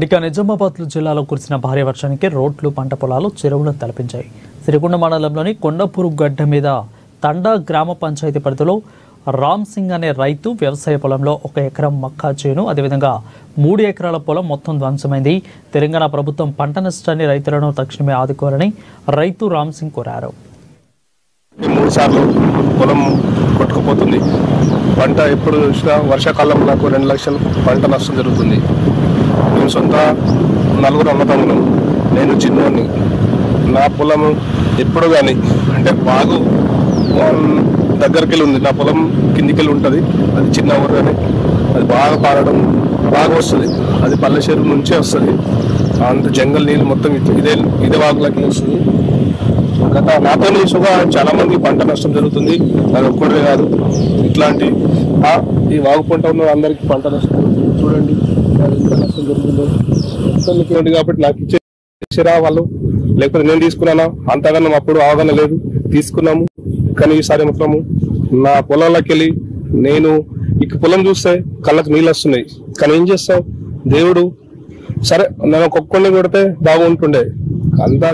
ఇక నిజామాబాద్ జిల్లాలో కురిసిన భారీ వర్షానికి రోడ్లు, పంట పొలాలు, చెరువులను తలపించాయి. సిరికొండ మండలంలోని కొండపూరు గడ్డ మీద తండా గ్రామ పంచాయతీ పరిధిలో రామ్ సింగ్ అనే రైతు వ్యవసాయ పొలంలో 1 ఎకరం మక్కా చేను, అదేవిధంగా 3 ఎకరాల పొలం మొత్తం ధ్వంసమైంది. తెలంగాణ ప్రభుత్వం పంట నష్టాన్ని రైతులను తక్షణమే ఆదుకోవాలని రైతు రామ్ సింగ్ కోరారు. 3 సార్లు పొలం కొట్టుకుపోతుంది. పంట ఎప్పుడు చూసినా వర్షాకాలం నాకు 2 లక్షలు పంట నష్టం జరుగుతుంది. నేను సొంత 4 అన్నదమ్ములు, నేను చిన్నోడిని. నా పొలం ఎప్పుడు కానీ అంటే బాగు దగ్గరికి వెళ్ళి ఉంది. నా పొలం కిందికి వెళ్ళి ఉంటుంది. అది చిన్న ఊరు కానీ అది బాగా పారడం బాగా వస్తుంది. అది పల్లె నుంచే వస్తుంది. అంత జంగల్ నీళ్ళు మొత్తం ఇదే వాగులకి వస్తుంది. గత నాతో నిజంగా చాలా మంది పంట నష్టం జరుగుతుంది. అది ఒక్కడే కాదు, ఇట్లాంటి ఈ వాగు పంట ఉన్న అందరికీ పంట నష్టం జరుగుతుంది. చూడండి ఎంత నష్టం జరుగుతుందో. కాబట్టి నాకు ఇచ్చేరా వాళ్ళు, లేకపోతే నేను తీసుకున్నానా అంతగానో అప్పుడు అవగాహన లేదు. తీసుకున్నాము కానీ ఈసారి మొత్తము నా పొలంలోకి వెళ్ళి నేను ఇక పొలం చూస్తే కళ్ళకు నీళ్ళు వస్తున్నాయి. కానీ ఏం చేస్తావు, దేవుడు సరే నన్ను ఒక్కొక్కడిని కొడితే బాగుంటుండే అంతా